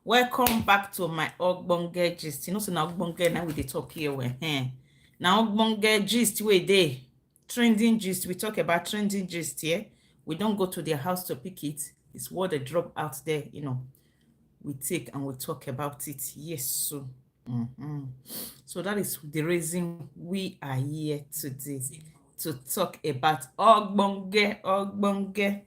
Welcome back to my ogbonge gist. You know, so now ogbonge now we dey talk here. Now ogbonge gist we dey trending gist. We talk about trending gist here. We don't go to their house to pick it. It's what they drop out there. You know, we take and we talk about it. Yes, so. So that is the reason we are here today to talk about ogbonge.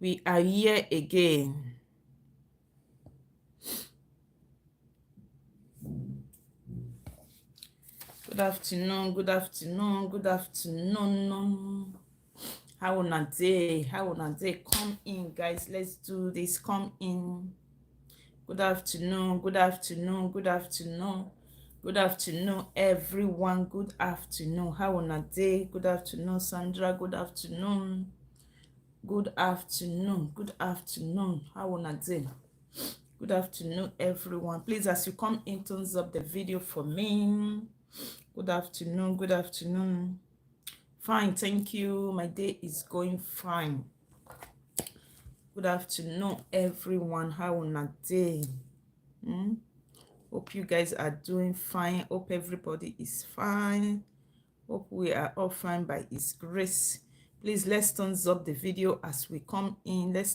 We are here again. Good afternoon. How una day? Come in, guys. Let's do this. Come in. Good afternoon, everyone. Good afternoon. How una day? Good afternoon, Sandra. Good afternoon. How una day? Good afternoon, everyone. Please, as you come in, thumbs up the video for me. Good afternoon. Fine, thank you. My day is going fine. Good afternoon, everyone. How una day? Hope you guys are doing fine. Hope everybody is fine. Hope we are all fine by His grace. Please, let's thumbs up the video as we come in. Good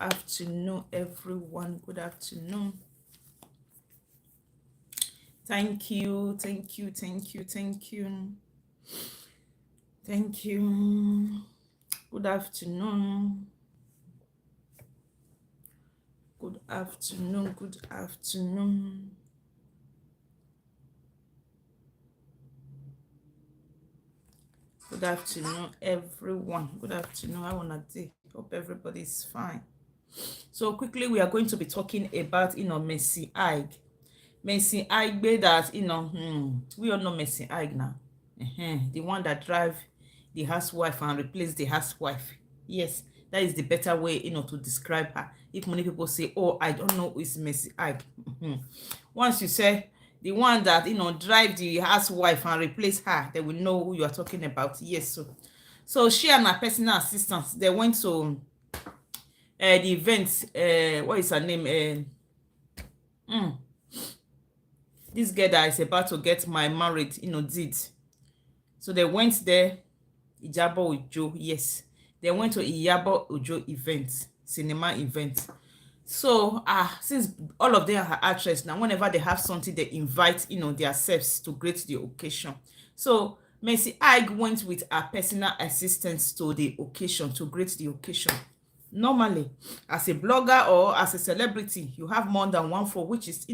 afternoon, everyone. Good afternoon. Thank you. Good afternoon. Good afternoon, everyone. Good afternoon. I wanna say, hope everybody is fine. So quickly, we are going to be talking about, Mercy Aige. Mercy Aige, that, we all know Mercy Aige now. The one that drive the housewife and replace the housewife. Yes, that is the better way, to describe her. If many people say, oh, I don't know who is Mercy Aige. Once you say the one that, drive the housewife and replace her, they will know who you are talking about. Yes, so she and her personal assistant, they went to the event. What is her name? This girl that is about to get married, did. So they went there. Ijabo Ojo, yes. They went to Iyabo Ojo event, cinema event. So since all of them are actresses now, whenever they have something, they invite themselves to greet the occasion. So Mercy Aige went with her personal assistants to the occasion to greet the occasion. Normally, as a blogger or as a celebrity, you have more than one phone, which is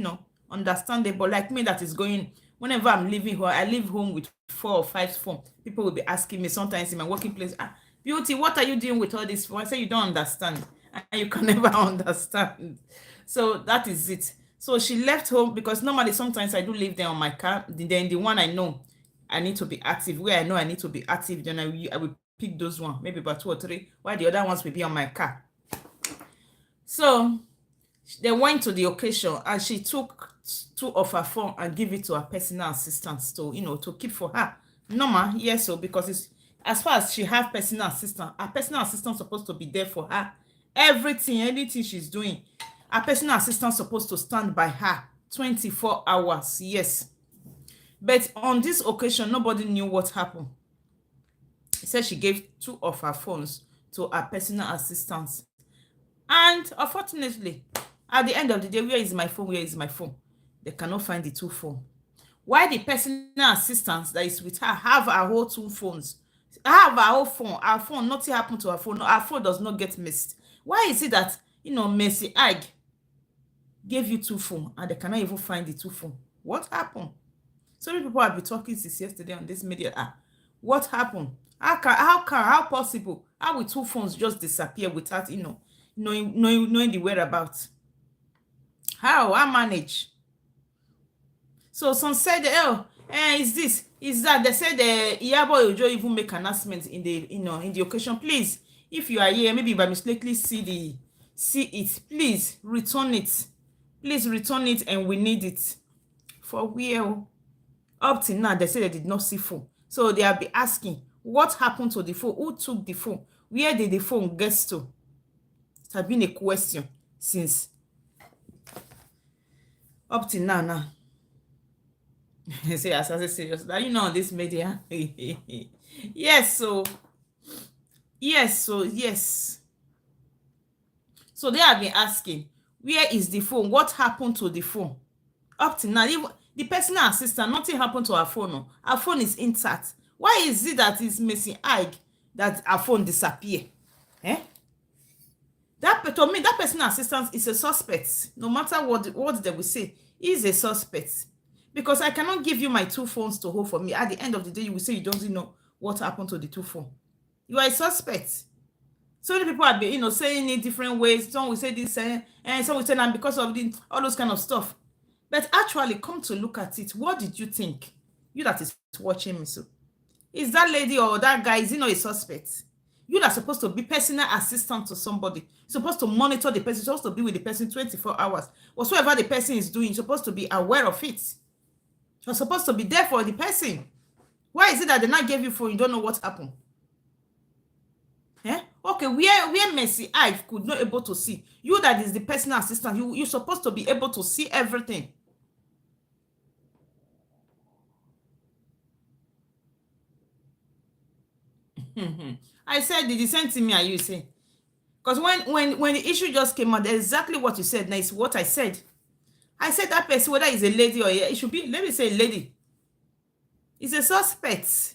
understandable. Like me, that is going, whenever I'm leaving home, I leave home with 4 or 5 phones. People will be asking me sometimes in my working place, Beauty, what are you doing with all this phone? I say, you don't understand, and you can never understand. So that is it. So she left home, because normally sometimes I do leave them on my car. Then the one I know I need to be active, where I know I need to be active, then I will pick those one, maybe about 2 or 3, while the other ones will be on my car. So they went to the occasion, and she took 2 of her phone and give it to her personal assistants to keep for her. Normal, yes, so because it's, as far as she have personal assistant, her personal assistant supposed to be there for her. Anything she's doing, her personal assistant supposed to stand by her 24 hours. Yes. But on this occasion, nobody knew what happened. She said she gave 2 of her phones to her personal assistants. And unfortunately, at the end of the day, where is my phone? They cannot find the 2 phones. Why the personal assistant that is with her have her whole 2 phones? Have her whole phone. Her phone, nothing happened to her phone. Her phone does not get missed. Why is it that, Mercy Aige gave you 2 phones and they cannot even find the 2 phones? What happened? So many people have been talking since yesterday on this media. What happened? How possible? How will 2 phones just disappear without, knowing the whereabouts? How? I manage? So some said, is this, is that? They said Iyabo Ojo even make announcement in the in the occasion. Please, if you are here, maybe by mistakenly see it, please return it. And we need it. For where? Up till now, they say they did not see phone. So they have been asking, What happened to the phone? Who took the phone? Where did the phone get to? It has been a question since up till now. Say, as I say, serious. Now you know on this media. Yes, so yes. So they have been asking, where is the phone? What happened to the phone? Up till now, even the personal assistant, nothing happened to her phone. No. Her phone is intact. Why is it that it's missing Aige that her phone disappear? Eh? To me, that personal assistant is a suspect. No matter what they will say, is a suspect. Because I cannot give you my 2 phones to hold for me. At the end of the day, you will say you don't know what happened to the 2 phones. You are a suspect. So many people have been, saying it different ways. Some will say this, and some will say that because of all those kind of stuff. But actually, come to look at it, what did you think? You that is watching me, so is that lady or that guy, is he not a suspect? You that are supposed to be personal assistant to somebody. You're supposed to monitor the person. You're supposed to be with the person 24 hours. Whatsoever the person is doing, you're supposed to be aware of it. You're supposed to be there for the person. Why is it that they not gave you phone? You don't know what happened? Okay, where Mercy Aige could not able to see. You that is the personal assistant, you're supposed to be able to see everything. I said the same thing me and you say. Because when the issue just came out, exactly what you said now is what I said. I said that person, whether it's a lady or it should be, let me say a lady. It's a suspect.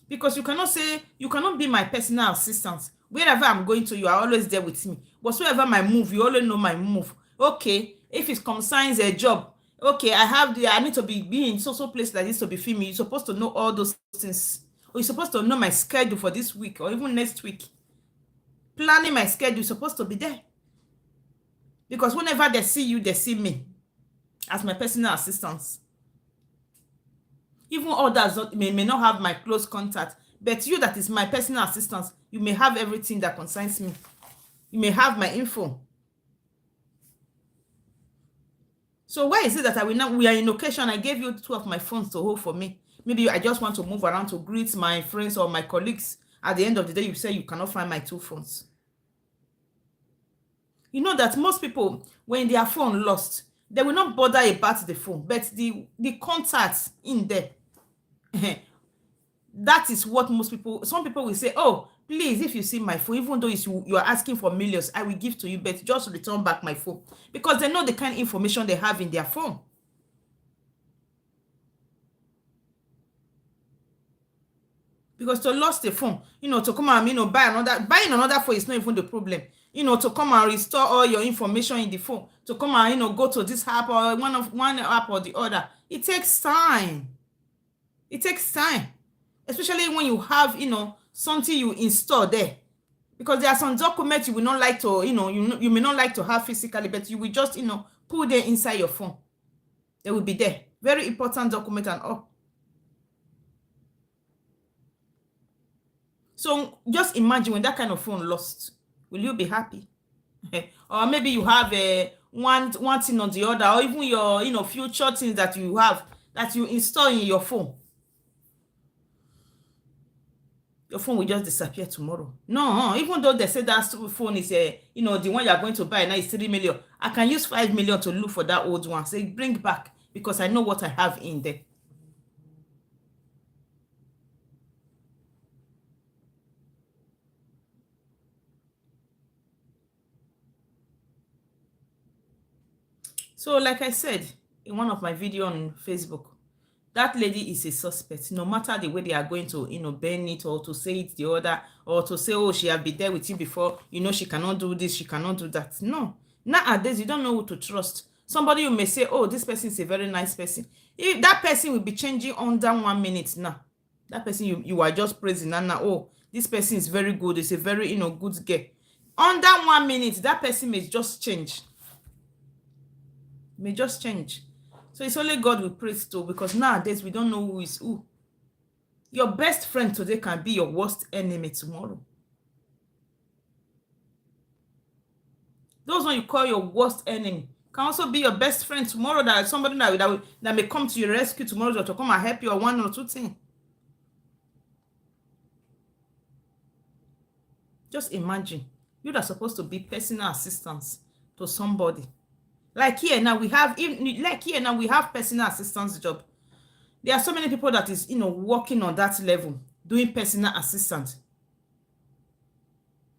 Because you cannot be my personal assistant. Wherever I'm going to, you are always there with me. Whatsoever my move, you always know my move. Okay, if it concerns a job, okay, I need to be in so place like this to be filming. You're supposed to know all those things. Or you're supposed to know my schedule for this week or even next week. Planning my schedule, you're supposed to be there. Because whenever they see you, they see me as my personal assistant. Even others may not have my close contact, but you that is my personal assistant, you may have everything that concerns me. You may have my info. So why is it that we are in occasion, I gave you 2 of my phones to hold for me. Maybe I just want to move around to greet my friends or my colleagues. At the end of the day, you say you cannot find my 2 phones. You know that most people, when their phone lost, they will not bother about the phone, but the contacts in there. That is what some people will say, oh, please, if you see my phone, even though you are asking for millions, I will give to you, but just return back my phone. Because they know the kind of information they have in their phone. Because to lose the phone, to come and, buying another phone is not even the problem. To come and restore all your information in the phone, to come and, go to this app or one app or the other. It takes time. It takes time. Especially when you have, something you install there. Because there are some documents you will not like to, you may not like to have physically, but you will just, put them inside your phone. They will be there. Very important document and all. So just imagine when that kind of phone lost. Will you be happy? Or maybe you have one thing on the other, or even your future things that you have that you install in your phone. Your phone will just disappear tomorrow. No, even though they say that phone is the one you are going to buy now is 3 million. I can use 5 million to look for that old one. Say bring back, because I know what I have in there. So like I said in one of my videos on Facebook, that lady is a suspect. No matter the way they are going to, bend it, or to say it the other, or to say, oh, she have been there with you before, she cannot do this, she cannot do that. No. Nowadays, you don't know who to trust. Somebody you may say, oh, this person is a very nice person. If that person will be changing under 1 minute now. That person you are just praising now, oh, this person is very good, it's a very, good girl. Under 1 minute, that person may just change. So it's only God we praise to, because nowadays we don't know who is who. Your best friend today can be your worst enemy tomorrow. Those one you call your worst enemy Can also be your best friend tomorrow, that somebody that may come to your rescue tomorrow to come and help you on one or two things. Just imagine, you are supposed to be personal assistants to somebody. Like here now we have personal assistance job. There are so many people that is working on that level, doing personal assistant.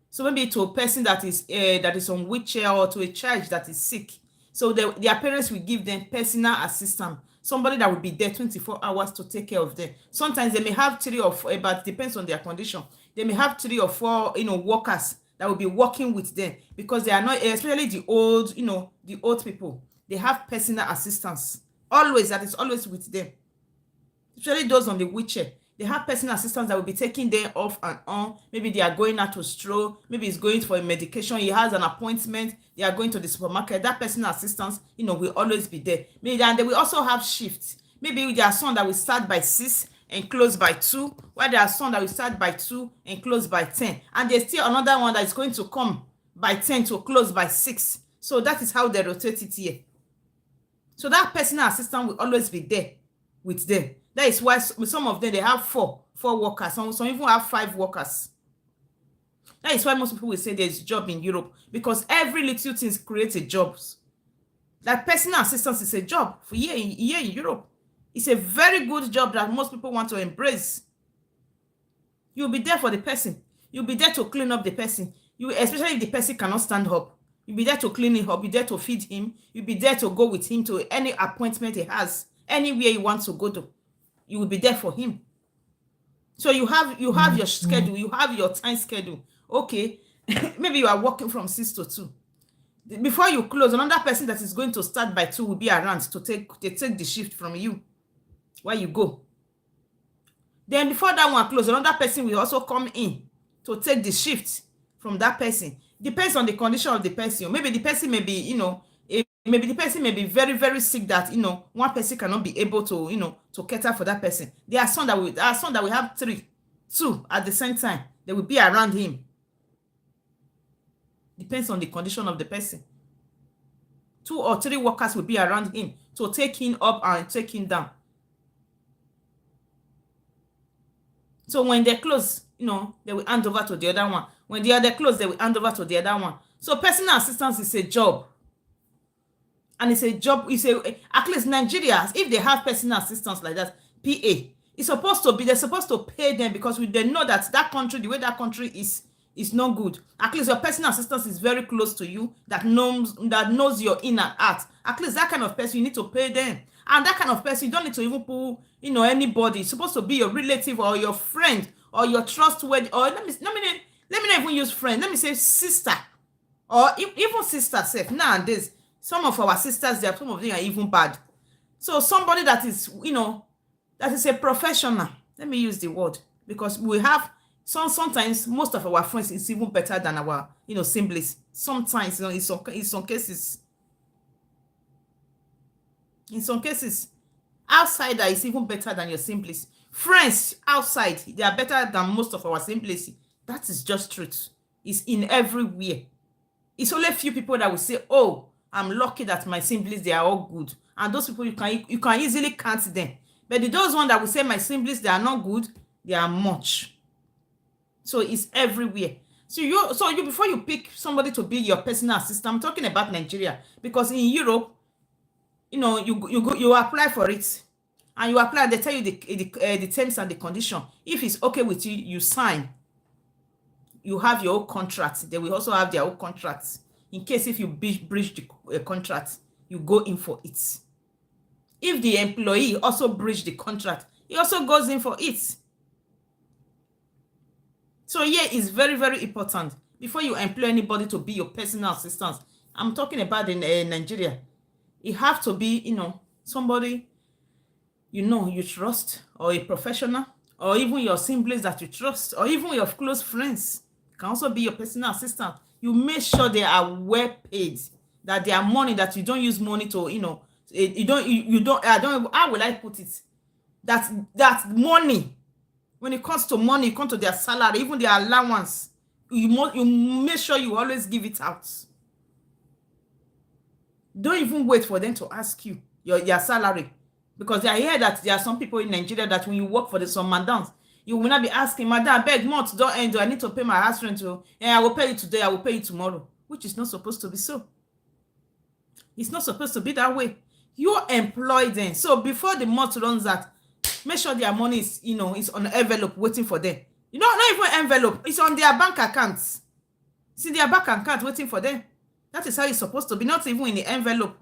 So maybe to a person that is on wheelchair, or to a child that is sick. So their parents will give them personal assistant, somebody that will be there 24 hours to take care of them. Sometimes they may have 3 or 4, but it depends on their condition. They may have 3 or 4, workers that will be working with them, because they are not, especially the old people. They have personal assistants always, that is always with them. Especially those on the wheelchair. They have personal assistants that will be taking them off and on. Maybe they are going out to stroll. Maybe he's going for a medication. He has an appointment. They are going to the supermarket. That personal assistance, will always be there. Maybe, and they will also have shifts. Maybe there are some that will start by 6 and close by 2, while there are some that will start by 2 and close by 10. And there's still another one that is going to come by 10 to close by 6. So that is how they rotate it here. So that personal assistant will always be there with them. That is why some of them, they have four workers. Some even have 5 workers. That is why most people will say there's a job in Europe, because every little thing creates a job. That personal assistance is a job for here in Europe. It's a very good job that most people want to embrace. You'll be there for the person. You'll be there to clean up the person. Especially if the person cannot stand up. You'll be there to clean him up. You'll be there to feed him. You'll be there to go with him to any appointment he has. Anywhere he wants to go to, you will be there for him. So you have your schedule. You have your time schedule. Okay, maybe you are working from 6 to 2. Before you close, another person that is going to start by 2 will be around to take the shift from you while you go. Then before that one close, another person will also come in to take the shift from that person. Depends on the condition of the person. Maybe the person may be, maybe the person may be very, very sick that, one person cannot be able to, to cater for that person. There are some that will have 2 at the same time. They will be around him. Depends on the condition of the person. 2 or 3 workers will be around him to take him up and take him down. So when they close, they will hand over to the other one. When the other close, they will hand over to the other one. So personal assistance is a job. And it's a job, at least Nigeria, if they have personal assistance like that, PA, they're supposed to pay them, because they know that country, the way that country is not good. At least your personal assistance is very close to you, that knows your in and out. At least that kind of person, you need to pay them. And that kind of person, you don't need to even pull, anybody. It's supposed to be your relative or your friend or your trustworthy, or let me not even use friend. Let me say sister, or even sister self. Nowadays, some of our sisters, some of them are even bad. So somebody that is, that is a professional. Let me use the word, because we have sometimes most of our friends is even better than our, siblings. Sometimes, in some cases. In some cases, outsider is even better than your siblings. Friends outside, they are better than most of our siblings. That is just truth. It's in everywhere. It's only a few people that will say, oh, I'm lucky that my siblings, they are all good. And those people, you can easily count them. But those ones that will say my siblings, they are not good, they are much. So it's everywhere. So you before you pick somebody to be your personal assistant, I'm talking about Nigeria, because in Europe, you apply for it, and you apply, they tell you the terms and the condition. If it's okay with you, you sign. You have your own contract. They will also have their own contracts. In case if you breach the contract, you go in for it. If the employee also breach the contract, he also goes in for it. So here is very, very important. Before you employ anybody to be your personal assistant, I'm talking about in Nigeria, it have to be, somebody you trust, or a professional, or even your siblings that you trust, or even your close friends can also be your personal assistant. You make sure they are well paid, that their money, that you don't use money to, how will I put it? That money, when it comes to money, it comes to their salary, even their allowance, you make sure you always give it out. Don't even wait for them to ask you your salary. Because I hear that there are some people in Nigeria that when you work for some madams, you will not be asking, Madam, beg, month don't end. Do I need to pay my house rent? I will pay you today, I will pay you tomorrow. Which is not supposed to be so. It's not supposed to be that way. You employ them. So before the month runs out, make sure their money is, is on an envelope waiting for them. Not even envelope. It's on their bank accounts. See their bank account waiting for them. That is how it's supposed to be. Not even in the envelope.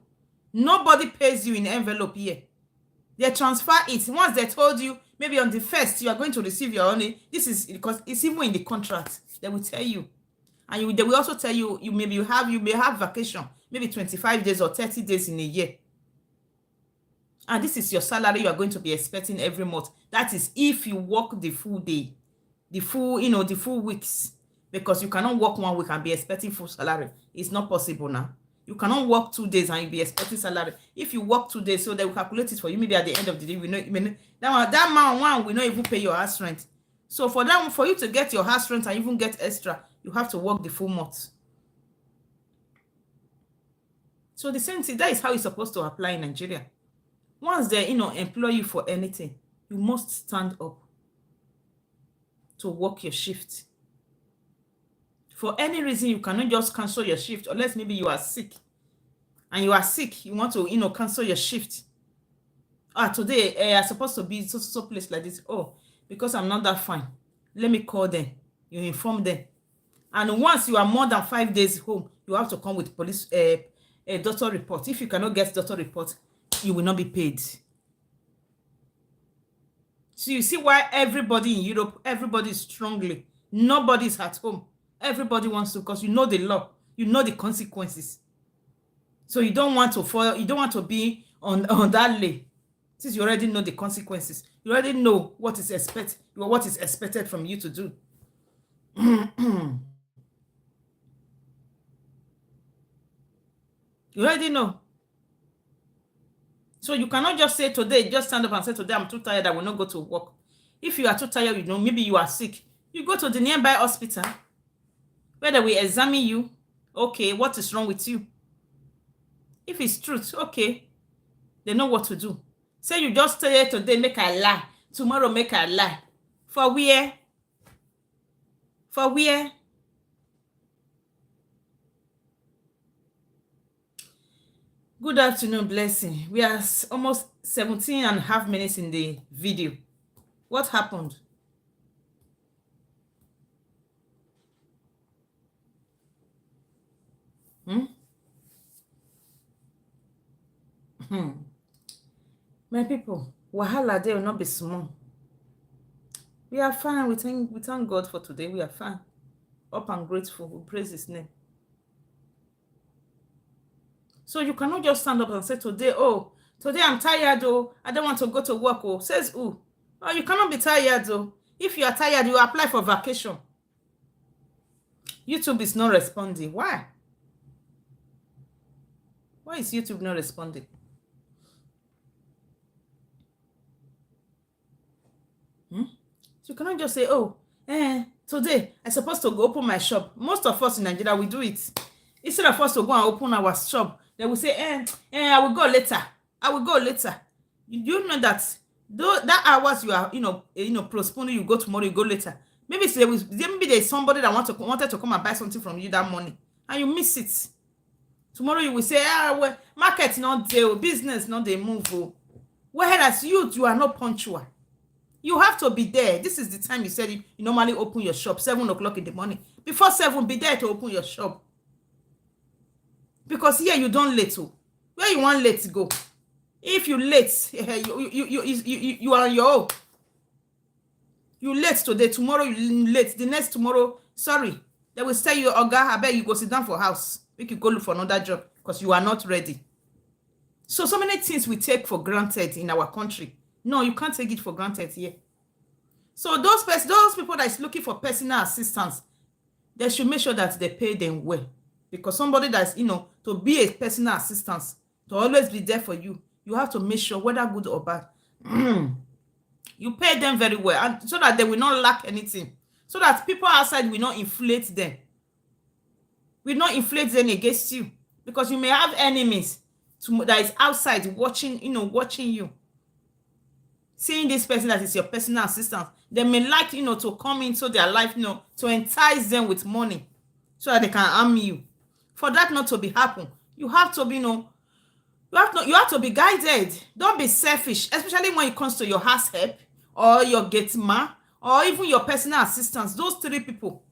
Nobody pays you in the envelope here. They transfer it. Once they told you, maybe on the 1st, you are going to receive your money. This is because it's even in the contract. They will tell you. And they will also tell you, you may have vacation, maybe 25 days or 30 days in a year. And this is your salary you are going to be expecting every month. That is if you work the full day, the full weeks. Because you cannot work 1 week and be expecting full salary. It's not possible now. You cannot work 2 days and you'll be expecting salary. If you work 2 days, so they will calculate it for you. Maybe at the end of the day, that man will not even pay your house rent. So for you to get your house rent and even get extra, you have to work the full month. So the same thing, that is how it's supposed to apply in Nigeria. Once they employ you for anything, you must stand up to work your shift. For any reason, you cannot just cancel your shift unless maybe you are sick. And you are sick, you want to, cancel your shift. Today, I'm supposed to be so place like this. Oh, because I'm not that fine. Let me call them. You inform them. And once you are more than 5 days home, you have to come with police, a doctor report. If you cannot get doctor report, you will not be paid. So you see why everybody in Europe, everybody is strongly. Nobody is at home. Everybody wants to, because you know the law, you know the consequences. So you don't want to follow, you don't want to be on that lay. Since you already know the consequences, you already know what is expected from you to do. You already know. So you cannot just say today, just stand up and say today I'm too tired, I will not go to work. If you are too tired, maybe you are sick, you go to the nearby hospital where they will examine you. Okay, what is wrong with you? If it's truth, okay, they know what to do. Say you just say today, make I lie. Tomorrow, make I lie. For where? For where? Good afternoon, blessing. We are almost 17 and a half minutes in the video. What happened? My people, wahala there will not be small. We are fine. We thank God for today. We are fine. Up and grateful. We praise his name. So you cannot just stand up and say today, oh, today I'm tired, oh, I don't want to go to work, oh. Says who? Oh, you cannot be tired, oh. If you are tired, you apply for vacation. YouTube is not responding. Why? Why is YouTube not responding? So you cannot just say, oh, today I'm supposed to go open my shop. Most of us in Nigeria, we do it. Instead of us to go and open our shop, they will say, I will go later. I will go later. You know that that hours you are, postponing, you go tomorrow, you go later. Maybe there's somebody that wanted to come and buy something from you that morning, and you miss it. Tomorrow you will say, well, market not there, business not they move. Whereas you are not punctual. You have to be there. This is the time you said you normally open your shop, 7 o'clock in the morning. Before 7, be there to open your shop. Because here you don't late. Where you want late to go? If you late, you are on your own. You late today, tomorrow you late, the next tomorrow, sorry. They will say you, Oga, I bet you go sit down for house. We could go look for another job because you are not ready. So many things we take for granted in our country. No, you can't take it for granted here. So those people that is looking for personal assistance, they should make sure that they pay them well. Because somebody that's, to be a personal assistance, to always be there for you, you have to make sure, whether good or bad, you pay them very well, and so that they will not lack anything. So that people outside will not inflate them. Will not inflate them against you. Because you may have enemies. that is outside watching, watching you, seeing this person that is your personal assistant. They may like, to come into their life, to entice them with money so that they can harm you. For that not to be happen, you have to be, you have to be guided. Don't be selfish, especially when it comes to your house help or your gate man or even your personal assistants. Those three people,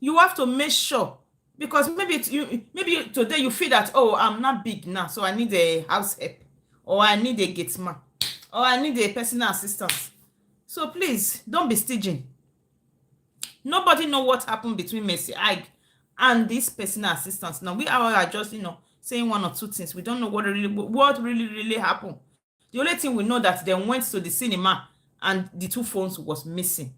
you have to make sure, because maybe today you feel that, oh, I'm not big now, so I need a house help, or I need a gate man, or I need a personal assistant. So please don't be stingy. Nobody know what happened between Mercy Aige and these personal assistants. Now we are just saying one or two things. We don't know what really happened. The only thing we know that they went to the cinema and the two phones was missing.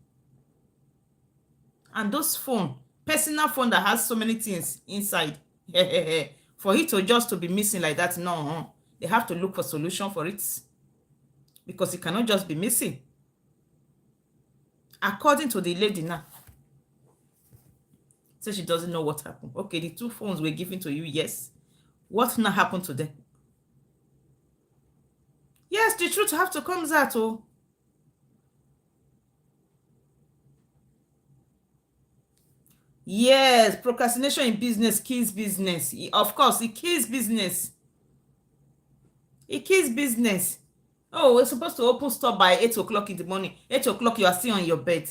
And those phone, personal phone that has so many things inside, for it to just to be missing like that, no, they have to look for solution for it, because it cannot just be missing. According to the lady now, so she doesn't know what happened. Okay, the two phones were given to you, yes. What now happened to them? Yes, the truth have to come out. Oh, yes, procrastination in business kills business. Of course, it kills business. It kills business. Oh, we're supposed to open store by 8 o'clock in the morning. 8 o'clock, you are still on your bed.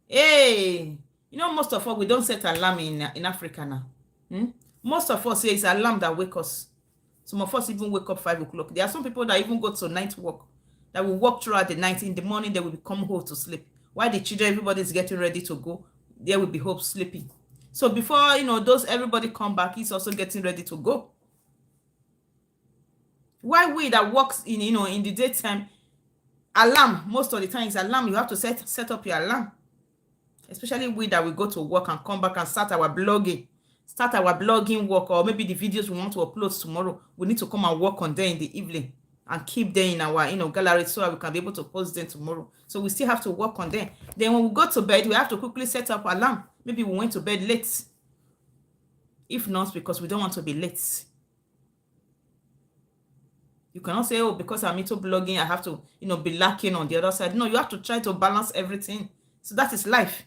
Hey, most of us, we don't set alarm in Africa now. Most of us, it's alarm that wake us. Some of us even wake up 5 o'clock. There are some people that even go to night work, that will work throughout the night. In the morning, they will come home to sleep. While the children, everybody is getting ready to go, there will be hope sleeping. So before, everybody come back, he's also getting ready to go. Why we that works in, in the daytime, alarm, most of the time is alarm. You have to set up your alarm. Especially we that we go to work and come back and start our blogging work, or maybe the videos we want to upload tomorrow, we need to come and work on them in the evening and keep them in our gallery so that we can be able to post them tomorrow. So we still have to work on them. Then when we go to bed, we have to quickly set up alarm. Maybe we went to bed late. If not, because we don't want to be late. You cannot say, oh, because I'm into blogging, I have to, be lacking on the other side. No, you have to try to balance everything. So that is life.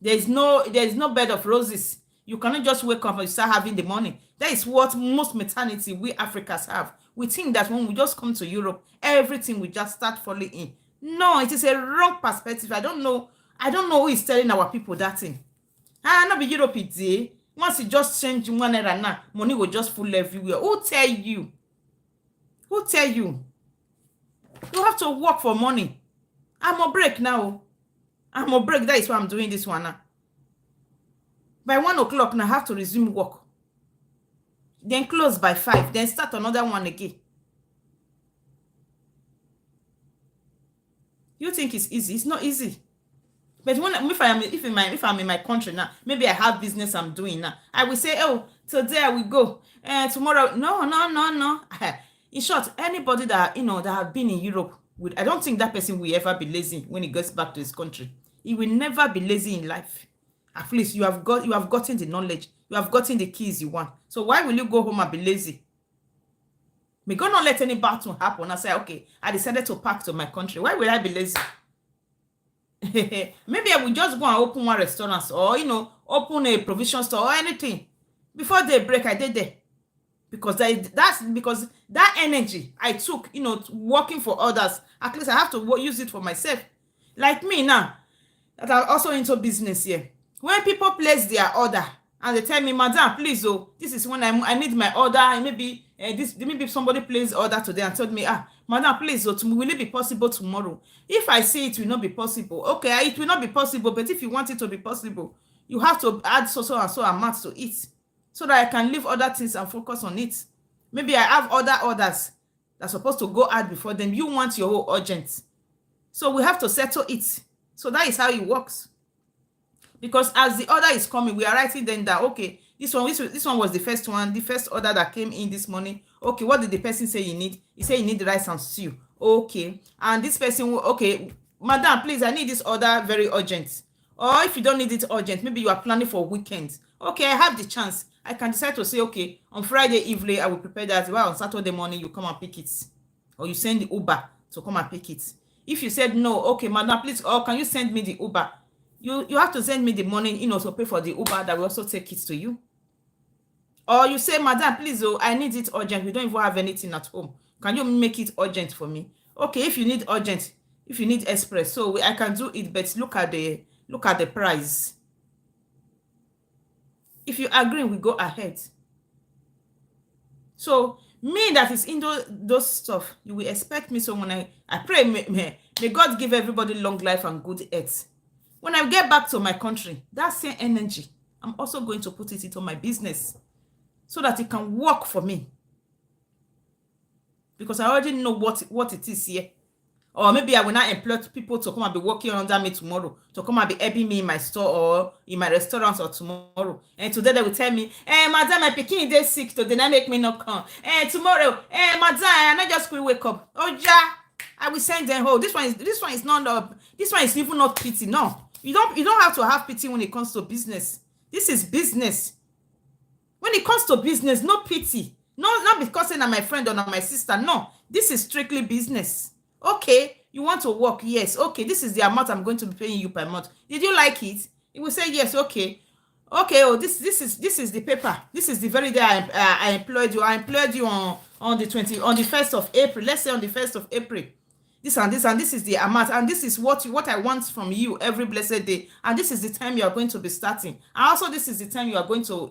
There is no bed of roses. You cannot just wake up and start having the money. That is what most maternity we Africans have. We think that when we just come to Europe, everything will just start falling in. No, it is a wrong perspective. I don't know who is telling our people that thing. Not be Europe it's once you just change one era now, money will just full everywhere. Who tell you? Who tell you? You have to work for money. I'm on break now. I'm on break. That is why I'm doing this one now. By 1 o'clock now, I have to resume work. Then close by 5. Then start another one again. You think it's easy? It's not easy. But if I'm in my country now, maybe I have business I'm doing now. I will say, oh, today I will go. Tomorrow, no. In short, anybody that that have been in Europe, I don't think that person will ever be lazy when he gets back to his country. He will never be lazy in life. At least you have gotten the knowledge, you have gotten the keys you want. So why will you go home and be lazy? We're gonna not let any battle happen. I say, okay, I decided to pack to my country. Why will I be lazy? Maybe I will just go and open one restaurant, or open a provision store or anything. Before they break, I did there. Because that's because that energy I took, working for others, at least I have to use it for myself. Like me now, that I'm also into business here. When people place their order and they tell me, madam, please, this is when I need my order, and maybe maybe somebody placed order today and told me, madam, please, will it be possible tomorrow? If I say it will not be possible, okay, it will not be possible. But if you want it to be possible, you have to add so and so amount to it, so that I can leave other things and focus on it. Maybe I have other orders that's supposed to go out before them. You want your whole urgent. So we have to settle it. So that is how it works. Because as the order is coming, we are writing them down. Okay, this one was the first one, the first order that came in this morning. Okay, what did the person say you need? He said you need rice and stew. Okay, and this person, okay, madam, please, I need this order very urgent. Or if you don't need it urgent, maybe you are planning for weekends. Okay, I have the chance. I can decide to say, okay, on Friday evening, I will prepare that. Well, on Saturday morning, you come and pick it. Or you send the Uber to come and pick it. If you said no, okay, madam, please, or can you send me the Uber? You have to send me the money, to pay for the Uber that will also take it to you. Or you say, madam, please, oh, I need it urgent. We don't even have anything at home. Can you make it urgent for me? Okay, if you need urgent, if you need express, so I can do it, but look at the price. If you agree, we go ahead. So me that is in those stuff, you will expect me. So when I pray, may God give everybody long life and good health. When I get back to my country, that same energy, I'm also going to put it into my business so that it can work for me. Because I already know what it is here. Or maybe I will not employ people to come and be working under me tomorrow, to come and be helping me in my store or in my restaurant or tomorrow. And today they will tell me, madam, my pikin is sick today, not make me not come. Tomorrow, madam, I not just will wake up. Oh yeah, I will send them home. This one is not this one is even not pity. No, you don't have to have pity when it comes to business. This is business. When it comes to business, no pity. No, not because I'm my friend or not my sister. No, this is strictly business. Okay, you want to work? Yes. Okay, this is the amount I'm going to be paying you per month. Did you like it? He will say yes. Okay. Oh, this is the paper. This is the very day I employed you. I employed you on the 1st of April. Let's say on the 1st of April. This is the amount, and this is what I want from you every blessed day. And this is the time you are going to be starting. And also this is the time you are going to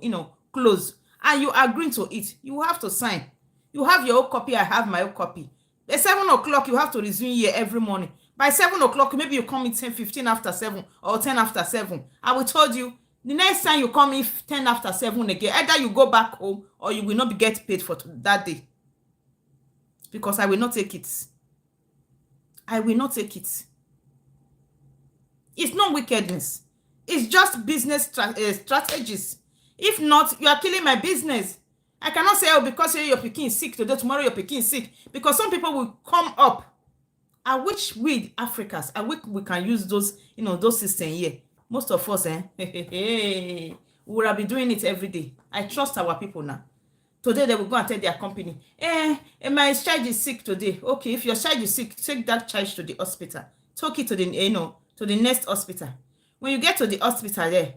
close. And you are agreeing to it. You have to sign. You have your own copy. I have my own copy. At 7 o'clock, you have to resume here every morning. By 7 o'clock, maybe you come in 15 after 7 or 10 after 7. I will tell you, the next time you come in 10 after 7 again, either you go back home or you will not be get paid for that day. Because I will not take it. I will not take it. It's not wickedness. It's just business strategies. If not, you are killing my business. I cannot say, oh, because your pikin is sick today, tomorrow your pikin is sick. Because some people will come up. I wish we Africans, I wish we can use those, those systems here. Most of us, we will be doing it every day. I trust our people now. Today they will go and tell their company, my child is sick today. Okay, if your child is sick, take that child to the hospital. Take it to the next hospital. When you get to the hospital there,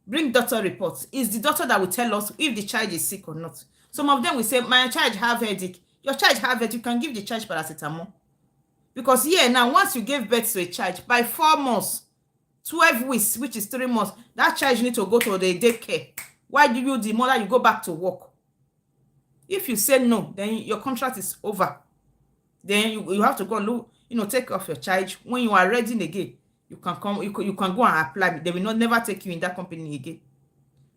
bring doctor reports. It's the doctor that will tell us if the child is sick or not. Some of them will say, my child have headache. Your child have headache. You can give the child paracetamol. Because here now, once you give birth to a child, by 4 months, 12 weeks, which is 3 months, that child need to go to the daycare. Why do you, the mother, you go back to work? If you say no, then your contract is over. Then you have to go look, take off your child. When you are ready again, you can come, you can go and apply. They will not never take you in that company again.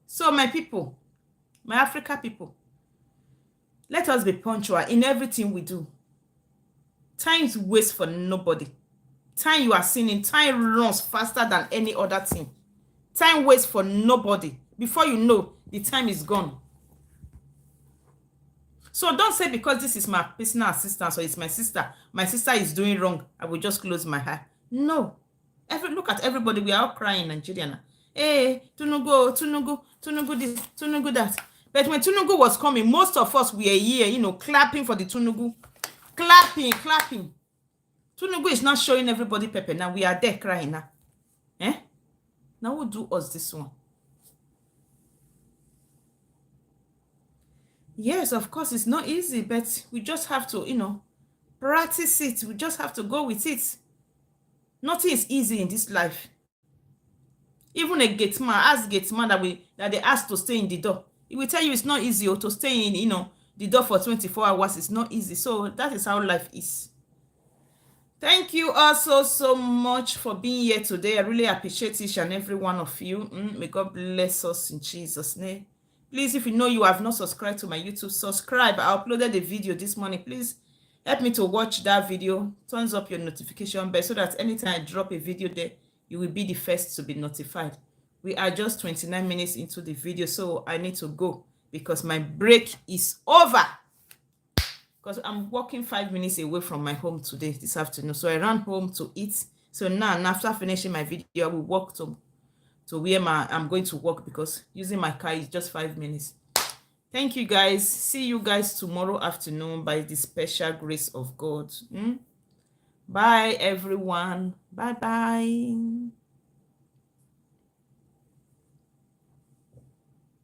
So my people, my Africa people, let us be punctual in everything we do. Time waits for nobody. Time you are seeing, time runs faster than any other thing. Time waits for nobody. Before you know, the time is gone. So don't say because this is my personal assistant or it's my sister is doing wrong, I will just close my eye. No. Look at everybody. We are all crying in Nigeria now. Hey, Tunugu this, Tunugu that. But when Tunugu was coming, most of us were here, clapping for the Tunugu. Clapping. Tunugu is not showing everybody pepper. Now we are there crying now. Now who do us this one? Yes, of course, it's not easy, but we just have to, practice it. We just have to go with it. Nothing is easy in this life. Even a gate man, ask gate man that they ask to stay in the door. He will tell you it's not easy to stay in, the door for 24 hours. It's not easy. So that is how life is. Thank you also so much for being here today. I really appreciate each and every one of you. May God bless us in Jesus' name. Please, if you know you have not subscribed to my YouTube, subscribe. I uploaded a video this morning. Please help me to watch that video. Turns up your notification bell so that anytime I drop a video there, you will be the first to be notified. We are just 29 minutes into the video, so I need to go because my break is over. Because I'm walking 5 minutes away from my home today, this afternoon. So I ran home to eat. So now, after finishing my video, I will walk to to where I'm going to work, because using my car is just 5 minutes. Thank you guys. See you guys tomorrow afternoon by the special grace of God. Bye everyone. Bye bye.